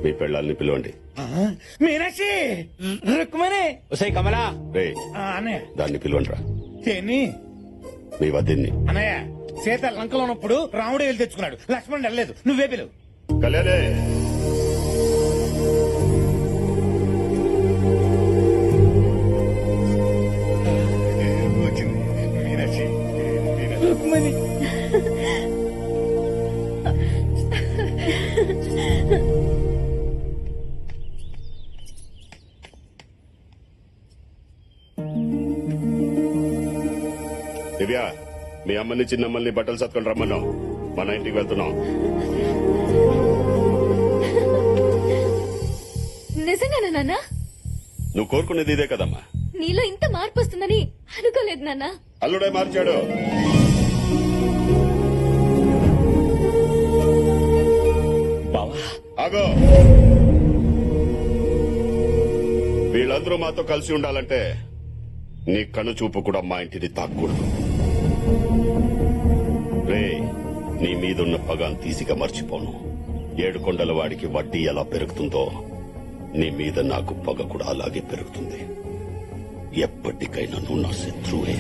మీ పెళ్ళాలని పిలవండి. మీనాక్షి రుక్మణి కమలా రే అన్నయ్య దాన్ని పిలవండి రా. ఏంటి మీ వదిన్ని. అన్నయ్య సీత లంకలో ఉన్నప్పుడు రాముడు వెళ్ళి తెచ్చుకున్నాడు, లక్ష్మణుడు వెళ్ళలేదు, నువ్వే పిలువు. కళ్యాణే వచ్చింది మీనాక్షి. రుక్మణి దివ్య, మీ అమ్మని చిన్నమ్మల్ని బట్టలు సత్కొని రమ్మన్నాం. మన ఇంటికి వెళ్తున్నాం. నిజంగానా నాన్న? నువ్వు కోరుకునేది ఇదే కదమ్మా. నీలో ఇంత మార్పు వస్తుందని అనుకోలేదు నాన్న. అల్లుడే మార్చాడు. ఆగో, వీళ్ళందరూ మాతో కలిసి ఉండాలంటే నీ కను చూపు కూడా మా ఇంటిని తాక్కూడదు. రే, నీ మీదున్న పగాన్ తీసిగా మర్చిపోను. 7 కొండల వాడికి వడ్డీ ఎలా పెరుగుతుందో నీ మీద నాకు పగ కూడా అలాగే పెరుగుతుంది. ఎప్పటికైనా నువ్వు నా శత్రువే.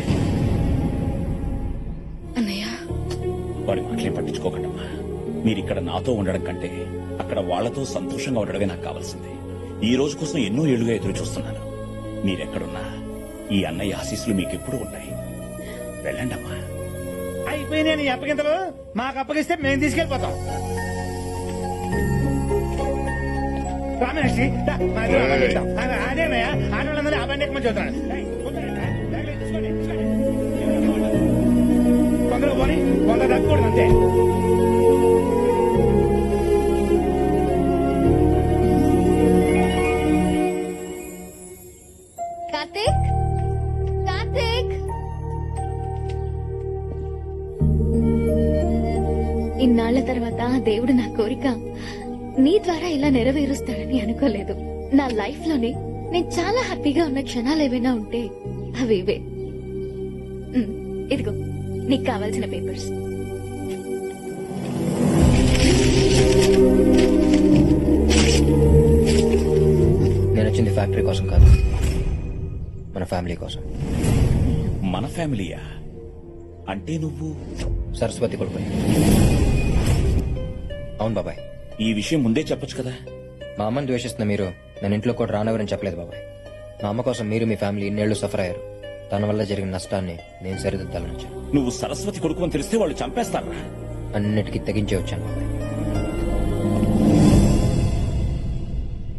అన్నయ్య, వాడి మాటలే పట్టించుకోకండమ్మా. మీరిక్కడ నాతో ఉండడం కంటే అక్కడ వాళ్లతో సంతోషంగా ఉండడమే నాకు కావాల్సింది. ఈ రోజు కోసం ఎన్నో ఏళ్లుగా ఎదురు చూస్తున్నాను. మీరెక్కడున్నా ఈ అన్నయ్య ఆశీస్సులు మీకెప్పుడు ఉంటాయి. వెళ్ళండమ్మా. అయిపోయినాయి నీ అప్పగింతలు. మాకు అప్పగిస్తే మేము తీసుకెళ్లిపోతాం. రామేషి అదేనయ్యా, ఆడవాళ్ళందరూ ఆ బండి ఎక్కువ చూస్తున్నాడు. కొందరు పోనీ, కొందరు తగ్గకూడదు అంతే. కార్తీక్, కార్తీక్, ఇన్నాళ్ల తర్వాత దేవుడు నా కోరిక నీ ద్వారా ఇలా నెరవేరుస్తాడని అనుకోలేదు. నా లైఫ్ లోనే నేను చాలా హ్యాపీగా ఉన్న క్షణాలు ఏవైనా ఉంటే అవి ఇవే. ఇదిగో నీకు కావాల్సిన పేపర్స్. నేను వచ్చింది ఫ్యాక్టరీ కోసం కాదు, మన ఫ్యామిలీ కోసం. మన ఫ్యామిలీయా? అంటే నువ్వు సరస్వతి కొడుకు. అవును బాబాయ్. ఈ విషయం ముందే చెప్పొచ్చు కదా. మా అమ్మని ద్వేషిస్తున్న మీరు నేను ఇంట్లో కూడా రానవరని చెప్పలేదు బాబాయ్. మా అమ్మ కోసం మీరు మీ ఫ్యామిలీ ఇన్నేళ్లు సఫర్ అయ్యారు. తన వల్ల జరిగిన నష్టాన్ని నేను సరిదిద్దాలని వచ్చాను. నువ్వు సరస్వతి కొడుకు అని తెలిస్తే వాళ్ళు చంపేస్తారా? అన్నిటికీ తెగించే వచ్చాను బాబాయ్.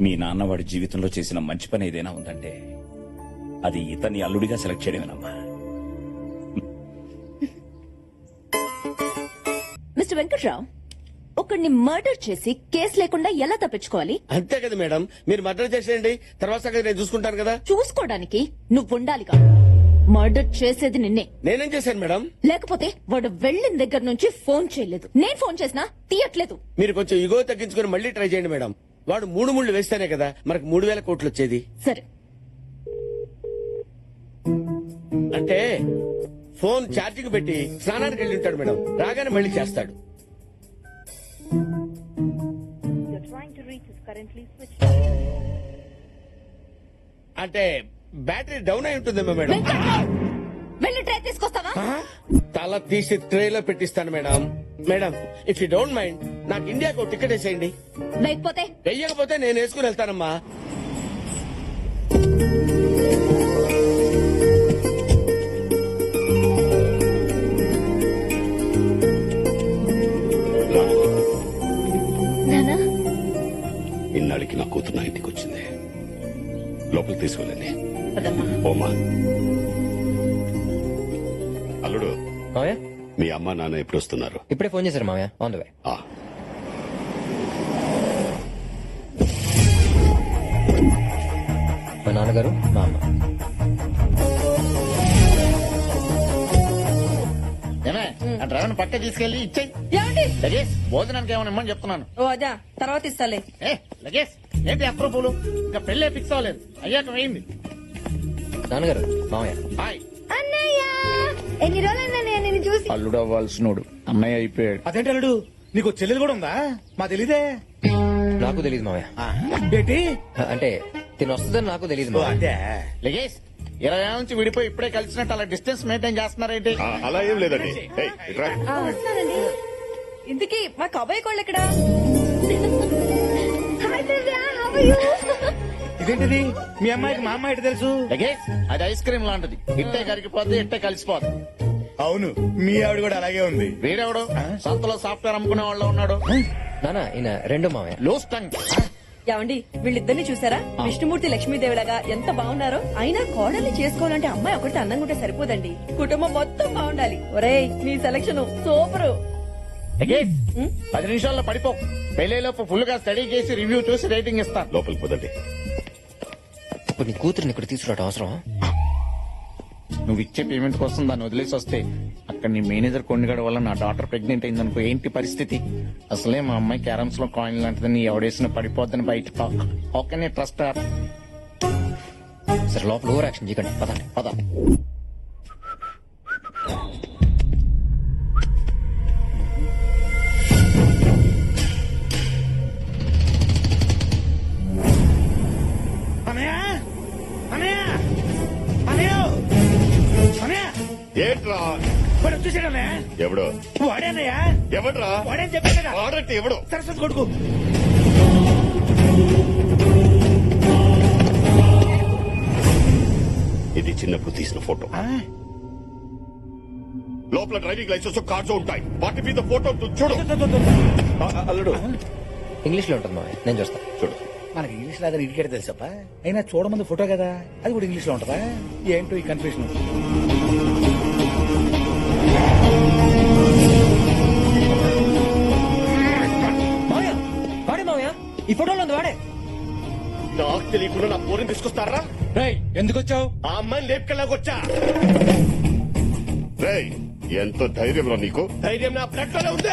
మీ నాన్న వాడి జీవితంలో చేసిన మంచి పని ఏదైనా ఉందంటే అది ఇతన్ని అల్లుడిగా సెలెక్ట్ చేయడమేనమ్మా. మిస్టర్ వెంకట్రావు, ఒకడిని మర్డర్ చేసి కేసు లేకుండా ఎలా తప్పించుకోవాలి? అంతే కదా మేడం, మీరు మర్డర్ చేసేయండి, తర్వాత సంగతి నేను చూసుకుంటాను కదా. చూసుకోవడానికి నువ్వు ఉండాలిగా. మర్డర్ చేసేది నిన్నే. నేనేం చేశాను మేడం? లేకపోతే వాడు వెళ్ళిన దగ్గర నుంచి ఫోన్ చేయలేదు. నేను ఫోన్ చేసినా తీయట్లేదు. మీరు కొంచెం ఇగో తగ్గించుకుని మళ్ళీ ట్రై చేయండి మేడం. వాడు 3 ముళ్ళు వేస్తేనే కదా మనకు 3000 కోట్లు వచ్చేది. సరే, అంటే ఫోన్ ఛార్జింగ్ పెట్టి స్నానానికి వెళ్ళి ఉంటాడు మేడం, రాగానే మళ్ళీ చేస్తాడు. అంటే బ్యాటరీ డౌన్ అయి ఉంటుందేమో మేడం. వెంకట్రావు, వెళ్ళి ట్రై తీసుకొస్తావా? తల తీసి ట్రేలో పెట్టిస్తాను madam. Madam, if you don't mind నాకు ఇండియాకు ఒక టికెట్ వేసేయండి. లేకపోతే వెయ్యకపోతే నేను వేసుకుని వెళ్తానమ్మా. నానా, ఇన్నాళ్ళకి నా కూతురు నా ఇంటికి వచ్చింది. లోపలికి తీసుకెళ్ళండి. పదమ్మా. ఓమా. అల్లుడు, మావయ్య మీ అమ్మ నాన్న ఎప్పుడు వస్తున్నారు? ఇప్పుడే ఫోన్ చేశారు మావయ్య, ఆన్ ద వే. మా నాన్నగారు, మా అమ్మ. డ్రైవర్ పట్టే తీసుకెళ్లి ఇచ్చేయి. లగేజ్ భోజనానికి ఏమైనా ఇమ్మని చెప్తున్నాను. ఓ అదా, తర్వాత ఇస్తాలే. లగేజ్ ఏంటి అప్రూపులు? ఇంకా పెళ్ళే ఫిక్స్ అవ్వలేదు, అయ్యాక వేయింది. నాన్నగారు, మావయ్య. హాయ్ అన్నయ్య, ఎన్ని రోజులైనా నేను నిన్ను చూసి అల్లుడు అవ్వాల్సినోడు అన్నయ్య అయిపోయాడు. అదేంటి అల్లుడు నీకు చెల్లెలు కూడా ఉందా మా తెలీదే నాకు తెలియదు మావయ్య. ఏంటి అంటే తిని వస్తుందని నాకు తెలియదు ఓ, మావయ్య. అదే లగేష్ 20 ఏళ్ళ నుంచి విడిపోయి ఇప్పుడే కలిసినట్టు అలా డిస్టెన్స్ మెయింటైన్ చేస్తున్నారేంటి? అలా ఏం లేదండి. ఏయ్, ఇట్రా. వస్తున్నానండి. ఇంతకీ మా కబాయి కోళ్ళు ఎక్కడా? Hi Divya, how are you? ఇదేంటిది మీ అమ్మాయికి మా అమ్మాయి ఎటు తెలుసు లగేష్ అది ఐస్ క్రీమ్ లాంటిది, ఇట్టే కరిగిపోద్ది ఇట్టే కలిసిపోద్ది. అవును మీ ఆవిడ కూడా అలాగే ఉంది. వీడెవడు సంతలో సాఫ్ట్వేర్ అమ్ముకునే వాళ్ళు ఉన్నాడు. నానా ఈయన రెండు మావయ్య. Loose tongue. ఏమండి వీళ్ళిద్దరిని చూసారా? విష్ణుమూర్తి లక్ష్మీదేవిలాగా ఎంత బాగున్నారో. అయినా కోడల్ని చేసుకోవాలంటే అమ్మాయి ఒకటి అందంగా ఉంటే సరిపోదండి, కుటుంబం మొత్తం బాగుండాలి. ఒరేయ్ నీ సెలక్షన్ సూపర్. లగేష్ 10 నిమిషాల్లో పడిపో. పెళ్లిలోపు ఫుల్ గా స్టడీ చేసి రివ్యూ చూసి రేటింగ్ ఇస్తాను. లోపలికి పోదండి. ఇప్పుడు నీ కూతురిని ఇక్కడ తీసుకురావడం అవసరం? నువ్వు ఇచ్చే పేమెంట్ కోసం దాన్ని వదిలేసి వస్తే అక్కడ నీ మేనేజర్ కొండగడ వల్ల నా డాటర్ ప్రెగ్నెంట్ అయిందనుకో, ఏంటి పరిస్థితి? అసలే మా అమ్మాయి క్యారమ్స్ లో కాయిన్ లాంటిది, నీ ఎవడేసిన పడిపోద్దని బయట ఓకే ట్రస్ట్. సరే లోపల ఓవర్ యాక్షన్ చేయకండి, పదండి. పద. అనయ్య అనయ్య అనయ్య అనయ్య ఏంట్రా? వాడు వచ్చేసాడు అన్నయ్య. ఎవడు? వాడే అన్నయ్య. ఎవడ్రా? వాడని చెప్పాను కదా. వాడంటే ఎవడు? సరస్వతి కొడుకు. ఇది చిన్నప్పుడు తీసిన ఫోటో. లోపల డ్రైవింగ్ లైసెన్స్ కార్డ్స్ ఉంటాయి, వాటి మీద ఫోటో చూడు. అల్లుడు ఇంగ్లీష్ లో ఉంటుంది మావయ్య, నేను చూస్తా. చూడు. మనకి ఇంగ్లీష్ లాగా ఇడికేట తెలుసప్ప. అయినా చూడమంది ఫోటో కదా, అది కూడా ఇంగ్లీష్ లో ఉంటదా? ఏంటో ఈ కన్ఫ్యూషన్. మావయ్య వాడే మావయ్య, ఈ ఫోటోలో ఉంది వాడే. నాకు తెలియకుండా నా పోరిని తీసుకొస్తారా? ఎందుకు వచ్చావు? ఆ అమ్మాయిని లేపుకెళ్ళాకొచ్చా. రేయ్, ఎంత ధైర్యం రా నీకు? ధైర్యం నా బ్లడ్ లోనే ఉంది.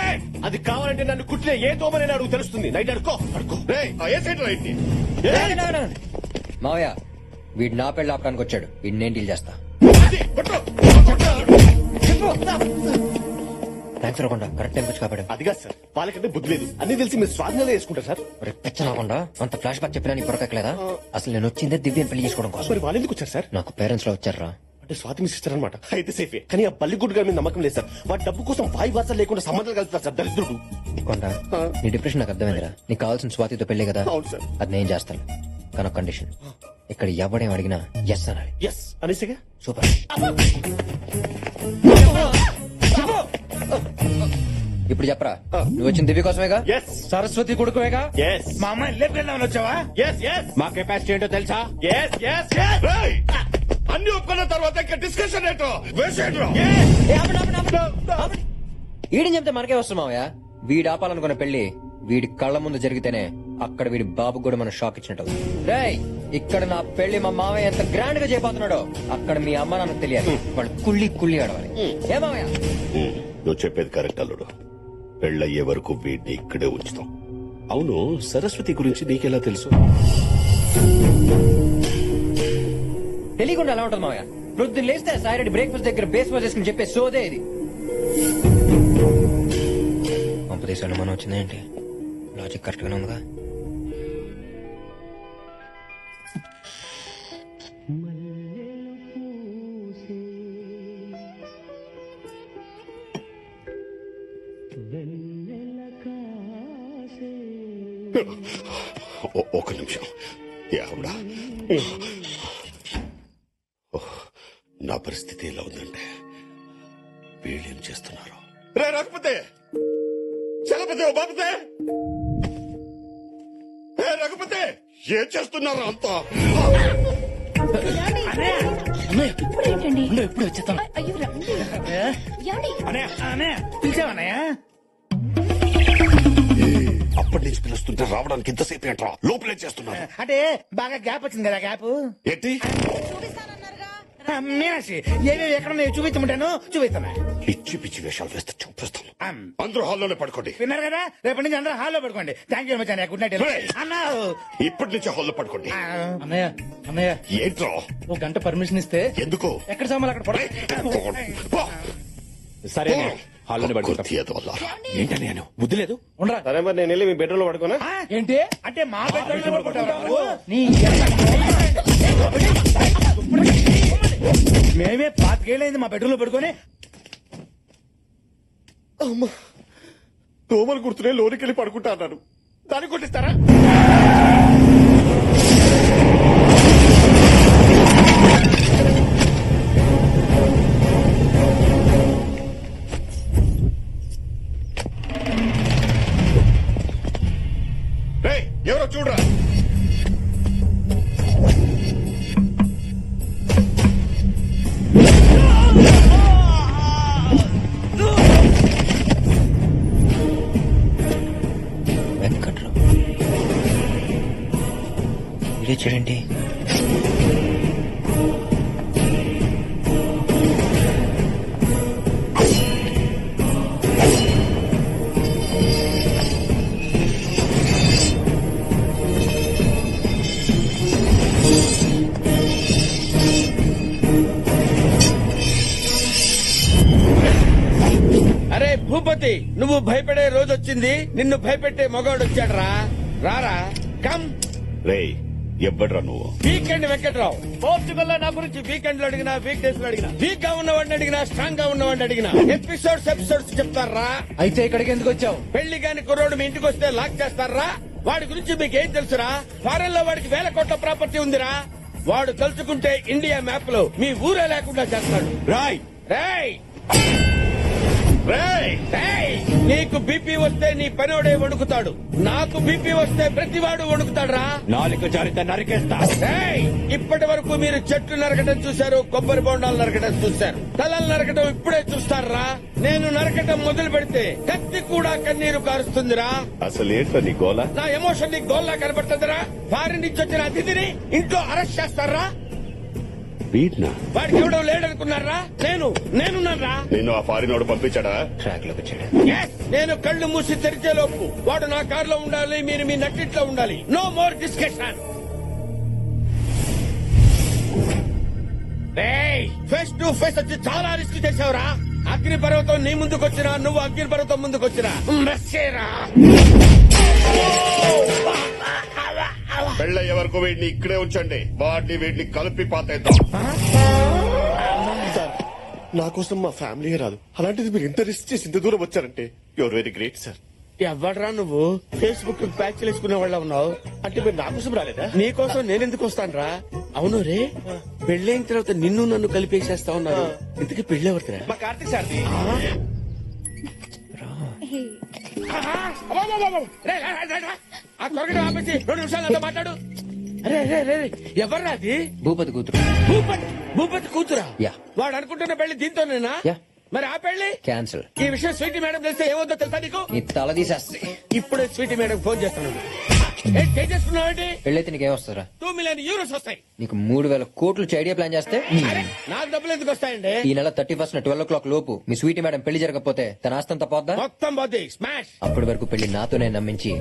అది కావాలంటే నన్ను కుట్టిన ఏ దోమని నాకు తెలుస్తుంది. నైట్ అడుకో అడుకో. రేయ్, ఏ సైడ్ రైట్ ని? మావయ్య వీడు నా పెళ్లి ఆపడానికి వచ్చాడు, వీడిని నేను డీల్ చేస్తా. థ్యాంక్స్ రాకుండా కరెక్ట్ టైం వచ్చి కాపాడు. అదిగా సార్, వాళ్ళకంటే బుద్ధి లేదు. అన్ని తెలిసి మీరు స్వాధీనంలో వేసుకుంటారు సార్. పిచ్చనాకుండా అంత ఫ్లాష్ బ్యాక్ చెప్పినా నీకు పొరకట్లేదా? అసలు నేను వచ్చిందే దివ్యని పెళ్లి చేసుకోవడం కోసం. మరి వాళ్ళు ఎందుకు వచ్చారు సార్? నాకు పేరెంట్స్ లో వచ్చారా? అంటే స్వాతి మీ సిస్టర్ అనమాట. అయితే సేఫే. కానీ ఆ బల్లిగుడ్డు గారి మీద నమ్మకం లేదు సార్. వాడి డబ్బు కోసం వాయి వార్త లేకుండా సంబంధాలు కలుపుతారు సార్, దరిద్రుడు. కొండ నీ డిప్రెషన్ నాకు అర్థమైందిరా. నీకు కావాల్సిన స్వాతితో పెళ్లి కదా. అవును సార్. అది నేను చేస్తాను, కానీ ఒక కండిషన్. ఇక్కడ ఎవడేం అడిగినా ఎస్ అనాలి. ఎస్ అనేసిగా. సూపర్. ఇప్పుడు చెప్పరా, నువ్వు వచ్చిన దివ్య కోసమేగా? ఎస్ సరస్వతి కొడుకువేగా? ఎస్. మా అమ్మాయి లేపుకెళ్దామని వచ్చావా? Yes yes. మా కెపాసిటీ ఏంటో తెలుసా? Yes yes yes. అన్ని ఒప్పుకున్న తర్వాత ఇంకా డిస్కషన్ ఏంటో వేసేయండిరా. వీడిని చెప్తే మనకే వస్తుంది మావయ్య. వీడు ఆపాలనుకున్న పెళ్లి వీడి కళ్ళ ముందు జరిగితేనే అక్కడ వీడి బాబు కూడా మనం షాక్ ఇచ్చినట్టు. రేయ్, ఇక్కడ నా పెళ్లి మా మావయ్య ఎంత గ్రాండ్ గా చేయబోతున్నాడో అక్కడ మీ అమ్మ నాన్నకు తెలియాలి. వాళ్ళు కుళ్ళి కుళ్ళి ఆడవాలి. ఏ మావయ్య? నువ్వు చెప్పేది కరెక్ట్ అల్లుడు. పెళ్ళయ్యే వరకు వీడిని ఇక్కడే ఉంచుతాం. అవును, సరస్వతి గురించి నీకెలా తెలుసు? తెలియకుండా ఎలా ఉంటుంది మావయ్య? ప్రొద్దున లేస్తే సాయిరెడ్డి బ్రేక్ఫాస్ట్ దగ్గర బేస్ వాజ్ చేసుకుని చెప్పే సోదే ఇది. పంపదేశాలు మనం వచ్చిందేంటి? లాజిక్ కరెక్ట్ గానే ఉందిగా. ఒక నిమిషం. యావుడా, నా పరిస్థితి ఎలా ఉందంటే వీళ్ళేం చేస్తున్నారు? రే రఘుపతే, చలపతే, బాపతే, రఘుపతే, ఏం చేస్తున్నారు అంతా? ఇప్పుడు ఏంటండి? ఎప్పుడు వచ్చేస్తాం. అయ్యో రండి. అనయ్య అనయ్య పిలిచావన్నయ్య? అప్పటి నుంచి పిలుస్తుంటే రావడానికి ఇంతసేపు ఏంట్రా? లోపలే చేస్తున్నారు. అంటే బాగా గ్యాప్ వచ్చింది కదా. గ్యాప్ ఏంటి? మీనాక్షి ఏమేమి ఎక్కడున్నాయో చూపించమంటాను, చూపిస్తాను. పిచ్చి పిచ్చి వేషాలు వేస్తే చూపిస్తాను. అందరూ హాల్లోనే పడుకోండి. విన్నారు కదా, రేపటి నుంచి అందరూ హాల్లో పడుకోండి. థ్యాంక్ యూ మచ్ అన్నయ్య. గుడ్ నైట్ అన్నా. ఇప్పటి నుంచి హాల్లో పడుకోండి. అన్నయ్య అన్నయ్య ఏంట్రా? ఒక గంట పర్మిషన్ ఇస్తే ఎందుకు? ఎక్కడ సామాన్లు అక్కడ పడ. సరే హాల్లోనే పడుకుంటాం. కుర్తీ ఎదవల్లా. ఏంటని నేను బుద్ధి లేదు. ఉండరా సరే మరి నేను వెళ్ళి మీ బెడ్రూమ్ లో పడుకోనా? ఏంటి అంటే మా బెడ్రూమ్ లో పడుకుంటావా నువ్వు? నీ మేమే 5 ఏళ్ళైంది మా బెడ్రూమ్ లో పడుకొని. దోమలు గుర్తునే లోనికి వెళ్ళి పడుకుంటా అన్నాను. దాన్ని కొట్టిస్తారా? రేయ్, ఎవరో చూడరా. వెంకట్రావు ఇదే చూడండి. అరే భూపతి, నువ్వు భయపడే రోజు వచ్చింది. నిన్ను భయపెట్టే మగవాడు వచ్చాడు రా. రారా, కమ్. రేయ్, ఎవ్వడ్రా నువ్వు? వీకెండ్ వెంకట్రావు. పోర్చుగల్ లో నా గురించి వీకెండ్ లో అడిగినా, వీక్ డేస్ లో అడిగినా, వీక్ గా ఉన్నవాడిని అడిగినా, స్ట్రాంగ్ గా ఉన్నవాడిని అడిగినా ఎపిసోడ్స్ చెప్తారా? అయితే ఇక్కడికి ఎందుకు వచ్చావు? పెళ్లి కాని కుర్రోడు మీ ఇంటికి వస్తే లాక్ చేస్తారా? వాడి గురించి మీకేం తెలుసురా? ఫారెన్ లో వాడికి 1000 కోట్ల ప్రాపర్టీ ఉందిరా. వాడు తలుచుకుంటే ఇండియా మ్యాప్ లో మీ ఊరే లేకుండా చేస్తాడు. రాయ్ రేయ్ రేయ్, రేయ్, నీకు బీపీ వస్తే నీ పనోడే వణుకుతాడు. నాకు బీపీ వస్తే ప్రతివాడు వణుకుతాడురా. నాలుగు జారిత నరికేస్తా. రేయ్, ఇప్పటి వరకు మీరు చెట్లు నరకటం చూశారు, కొబ్బరి బొండాలు నరకటం చూశారు, తలలు నరకటం ఇప్పుడే చూస్తారా? నేను నరకటం మొదలు పెడితే కత్తి కూడా కన్నీరు కారుస్తుందిరా. అసలు ఏంట్రా నీ గోల? నా ఎమోషన్ నీ గోల్లా కనబడుతుందిరా. ఫారిన్ నుంచి వచ్చిన అతిథిని ఇంట్లో అరెస్ట్ చేస్తారా? వీడ్నా? వాడికి ఎవడో లేడనుకున్నారా? నేనున్నారా? నిన్ను ఆ ఫారినోడు పంపించాడా? ట్రాక్ లోకి వచ్చాడు. Yes, నేను కళ్ళు మూసి తెరిచేలోపు వాడు నా కారులో ఉండాలి, మీరు మీ నట్టిట్లో ఉండాలి. No more discussion. Face to face వచ్చి చాలా రిస్క్ చేసావురా. అగ్ని పర్వతం నీ ముందుకొచ్చినా, నువ్వు అగ్ని పర్వతం ముందుకొచ్చినా మెస్సేరా. పెళ్ళయ్యే వరకు వీడిని ఇక్కడే ఉంచండి. వీడిని కలిపి పాతేద్దాం. నా కోసం మా ఫ్యామిలీ రాదు, అలాంటిది మీరు ఇంత రిస్క్ చేసి ఇంత దూరం వచ్చారంటే యువర్ వెరీ గ్రేట్ సార్. ఎవడ్రా నువ్వు? ఫేస్బుక్ ప్యాచ్ వేసుకునే వాళ్ళ ఉన్నావు. అంటే మీరు నా కోసం రాలేదా? నీ కోసం నేనెందుకు వస్తానురా? అవును రే, పెళ్ళైన తర్వాత నిన్ను నన్ను కలిపేసేస్తా ఉన్నారు. ఇంతకీ పెళ్ళెవరిదిరా? మా కార్తీక్ సార్ది. ఆ త్వరగా ఆపేసి 2 నిమిషాలు అంతా మాట్లాడు. అరే రే రే, ఎవర్రా అది? భూపతి కూతురు. భూపతి కూతురా? యా. వాడు అనుకుంటున్న పెళ్లి దీంతోనేనా? యా. మరి ఆ పెళ్లి క్యాన్సిల్. ఈ విషయం స్వీటీ మేడం తెలిస్తే ఏమవుతుందో తెలుసా నీకు? నీ తల తీసేస్తే. ఇప్పుడే స్వీటీ మేడం ఫోన్ చేస్తున్నాను. చేసుకున్నావండి? పెళ్ళైతే నీకేం వస్తుందిరా? 2 మిలియన్ యూరోస్ వస్తాయి. నీకు 3000 కోట్లు ఐడియా ప్లాన్ చేస్తే అరే, నాకు డబ్బులు ఎందుకు వస్తాయండి? ఈ నెల 31st 12 o'clock లోపు మీ స్వీటీ మేడం పెళ్లి జరగకపోతే తన ఆస్తంతా పోద్దా? మొత్తం పోద్ది. స్మాష్. అప్పటి వరకు పెళ్లి నాతోనే నమ్మించి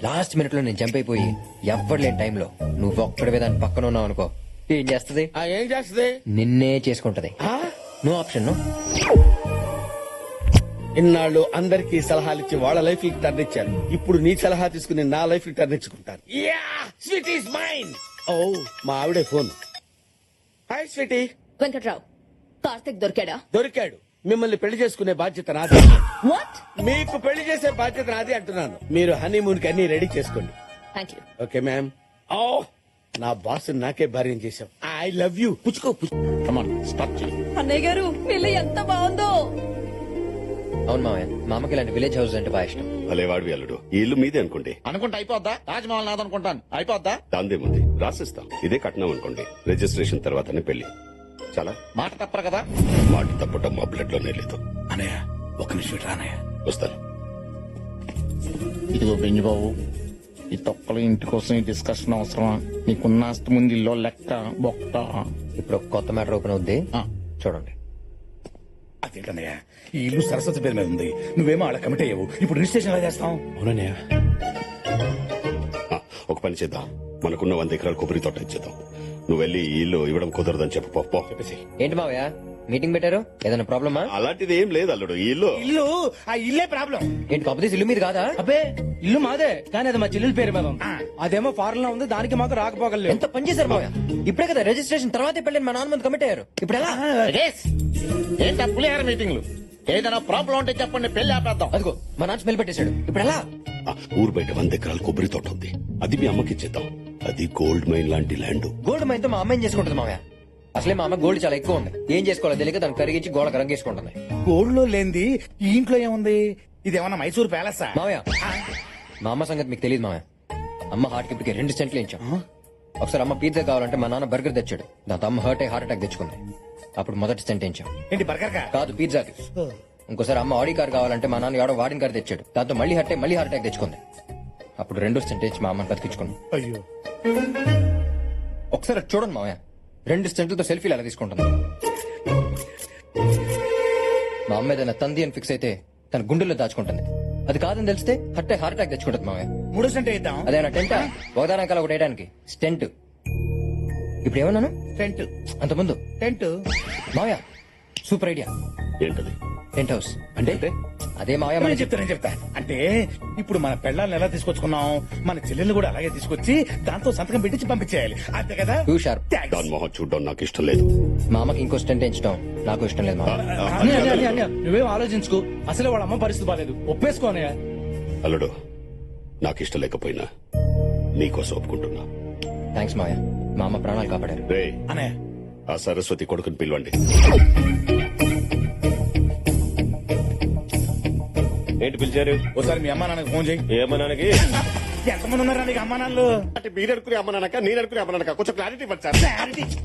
లాస్ట్ మినిట్ లో నేను జంప్ అయిపోయి ఎవ్వరు లేని టైంలో నువ్వు ఒక్కడివే దాని పక్కన ఉన్నావు అనుకో, ఏం చేస్తది? ఏం చేస్తుంది? నిన్నే చేసుకుంటది. No option. ఇన్నాళ్ళు అందరికీ సలహాలు ఇచ్చి వాళ్ళ లైఫ్ కి టర్న్ ఇచ్చారు. ఇప్పుడు నీ సలహా తీసుకుని నా లైఫ్ కి టర్న్ ఇచ్చుకుంటాను. Sweet is mine. ఓ, మా ఆవిడే phone. Hi sweetie. Venkatrao, Karthik దొరికాడా? దొరికాడు. మిమ్మల్ని పెళ్లి చేసుకునే బాధ్యత నాది. వాట్? మీకు పెళ్లి చేసే బాధ్యత నాది అంటున్నాను. మీరు హనీమూన్ కి అన్ని రెడీ చేసుకోండి. Thank you. Okay ma'am. ఓ, నా బాస్ నాకే భార్యం చేశాం. I love you. పుచ్చుకో. కమాన్ స్టార్ట్ చేయి. అన్నయ్య గారు, పిల్ల ఎంత బాగుందో. అవును మామయ్య, మా అమ్మకి ఇలాంటి విలేజ్ హౌస్ అంటే బాగా ఇష్టం. భలేవాడివి అల్లుడు. ఈ ఇల్లు మీదే అనుకోండి. అనుకుంటే అయిపోద్దా? తాజ్ మహల్ నాదనుకుంటాను. అయిపోద్దా? దాందేముంది, రాసిస్తాం. ఇదే కట్నం అనుకోండి. రిజిస్ట్రేషన్ తర్వాతనే పెళ్లి. చాలా మాట తప్పరు కదా? మాట తప్పటం మా బ్లడ్ లోనే లేదు. అనయ్య ఒక నిమిషం రానయ్య. వస్తాను. ఇదిగో బెంజి బాబు, ఈ తొక్కలు ఇంటి కోసం ఈ డిస్కషన్ అవసరమా? నీకున్న ఆస్తి ముందు ఇల్లు లెక్క బొక్క. ఇప్పుడు ఒక కొత్త మ్యాటర్ ఓపెన్ అవుద్ది, ఆ. చూడండి. అదేంటన్నయ్య, ఈ ఇల్లు సరస్వతి పేరు మీద ఉంది, నువ్వేమో అలా కమిట్ అయ్యావు, ఇప్పుడు రిజిస్ట్రేషన్ ఎలా చేస్తాం? అవునన్నయ్య. ఒక పని చేద్దాం, మనకున్న 100 ఎకరాల కొబ్బరి తోట ఇచ్చేద్దాం. నువ్వు వెళ్ళి ఈ ఇల్లు ఇవ్వడం కుదరదని చెప్పు. పో. ఏంటి మావయ్య, మీటింగ్ పెట్టారు ఏదైనా ప్రాబ్లమా? అలాంటిది ఏం లేదు అల్లుడు ఈ ఇల్లు ఇల్లు ఆ ఇల్లే ప్రాబ్లం. ఏంటి కాకపోతే ఇల్లు మీద కాదా? అబ్బే ఇల్లు మాదే కానీ అది మా చెల్లెల పేరు మీద ఉంది. అదేమో ఫారెన్ లో ఉంది, దానికి మాకు రాకపోగలేదు. ఎంత పని చేశారు మావయ్య? ఇప్పుడే కదా రిజిస్ట్రేషన్ తర్వాతే పెళ్ళని మా నాన్న ముందు కమిట్ అయ్యారు. ఇప్పుడు ఎలా? ఏంటా పులిహార మీటింగ్లు? ఏదైనా ప్రాబ్లం ఉంటే చెప్పండి, పెళ్లి ఆపేద్దాం. అదిగో మా నాన్న స్మెల్ పెట్టేశాడు. ఇప్పుడు ఎలా? ఊరు బయట 100 ఎకరాల కొబ్బరి తోట ఉంది, అది మీ అమ్మకి ఇచ్చేద్దాం. అది గోల్డ్ మైన్ లాంటి ల్యాండ్. గోల్డ్ మైన్ తో మా అమ్మాయిని చేసుకుంటుంది మావయ్య. అసలే మా అమ్మ గోల్డ్ చాలా ఎక్కువ ఉంది, ఏం చేసుకోవాలో తెలియక దాన్ని కరిగించి గోడకు రంగేసుకుంటుంది. గోల్డ్లో లేనిది ఈ ఇంట్లో ఏముంది? ఇదేమన్నా మైసూర్ ప్యాలెసా? మావయ్య మా అమ్మ సంగతి మీకు తెలియదు మావయ్య. అమ్మ హార్ట్ కి 2 సెంట్లు ఇచ్చాం. ఒకసారి అమ్మ పిజ్జా కావాలంటే మా నాన్న బర్గర్ తెచ్చాడు, దాంతో అమ్మ హార్ట్ అటాక్ తెచ్చుకుంది. అప్పుడు మొదటి సెంట్ ఇచ్చాం. ఏంటి బర్గర్ కా? కాదు పిజ్జాకి. ఇంకోసారి అమ్మ ఆడి కార్ కావాలంటే మా నాన్న ఎవడో వాడిన కార్ తెచ్చాడు, దాంతో మళ్ళీ హార్ట్ అటాక్ తెచ్చుకుంది. అప్పుడు 2 సెంట్ ఇచ్చి మా అమ్మని బతికించుకున్నాం. అయ్యో ఒకసారి అటు చూడండి మావయ్య, 2 సెంట్లతో సెల్ఫీలు ఎలా తీసుకుంటుంది. మా అమ్మ ఏదైనా తంది అని ఫిక్స్ అయితే తన గుండెల్లో దాచుకుంటుంది. అది కాదని తెలిస్తే హార్ట్ అటాక్ తెచ్చుకుంటుంది మావయ్య. 3 సెంట్ ఇద్దాం. అదేనా టెంటా? ఒకదానకాల ఒకటి వేయడానికి స్టెంట్. ఇప్పుడు ఏమన్నాను? టెంట్ అంత ముందు టెంట్. మావయ్య సూపర్ ఐడియా. ఏంటది? టెంట్ హౌస్ అంటే అదే మావయ్య నేను చెప్తా. అంటే ఇప్పుడు మన పెళ్ళాలను ఎలా తీసుకొచ్చుకున్నాం, మన చెల్లెల్ని కూడా అలాగే తీసుకొచ్చి దాంతో సంతకం పెట్టించి పంపించేయాలి, అంతే కదా? Two sharp. Thanks. దాని మొహం చూడడం నాకు ఇష్టం లేదు. మా అమ్మకి ఇంకో స్టెంట్ వేయించడం నాకు ఇష్టం లేదు మావయ్య. అన్నయ్య, నువ్వేం ఆలోచించుకో, అసలే వాళ్ళ అమ్మ పరిస్థితి బాలేదు. ఒప్పేసుకో అన్నయ్య. అల్లుడు నాకు ఇష్టం లేకపోయినా నీకోసం ఒప్పుకుంటున్నా. థ్యాంక్స్ మావయ్య, మా అమ్మ ప్రాణాలు కాపాడారు. రే అన్నయ్య ఆ సరస్వతి కొడుకుని పిలవండి. ఏంటి పిలిచారు? ఒకసారి మీ అమ్మా నాన్నకి ఫోన్ చేయి. ఏమన్నానికి? ఎంతమంది ఉన్నారు నీకు అమ్మా నాన్నలు? అంటే మీరు అనుకునే అమ్మనాక నేను అనుకునే అమ్మనాక కొంచెం క్లారిటీ ఇవ్వచ్చు.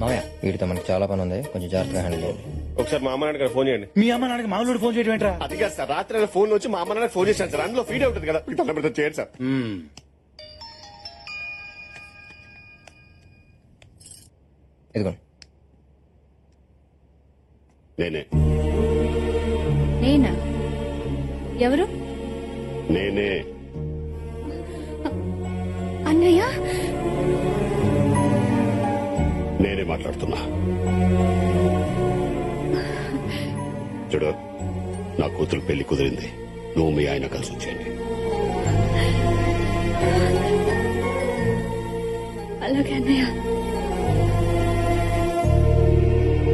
మావయ్య వీడితో మనకి చాలా పని ఉంది, కొంచెం జాగ్రత్తగా హ్యాండిల్ చేయండి. ఒకసారి మా అమ్మ నాన్నకి ఫోన్ చేయండి. మీ అమ్మ నాన్నకి మామూలు ఫోన్ చేయడం ఏంట్రా? అది కాదు సార్, రాత్రి ఫోన్ వచ్చి మా అమ్మ నాన్నకి ఫోన్ చేశాను సార్, అందులో ఫీడ్ అవుతుంది కదా, మీకు తొందరపడితే చేయండి సార్. ఇదిగోండి. నేనే నేనా? ఎవరు? నేనే అన్నయ్య? నేనే మాట్లాడుతున్నా. చూడు, నా కూతురు పెళ్లి కుదిరింది, నువ్వు మీ ఆయన కలిసి వచ్చేయండి. అలాగే అన్నయ్య.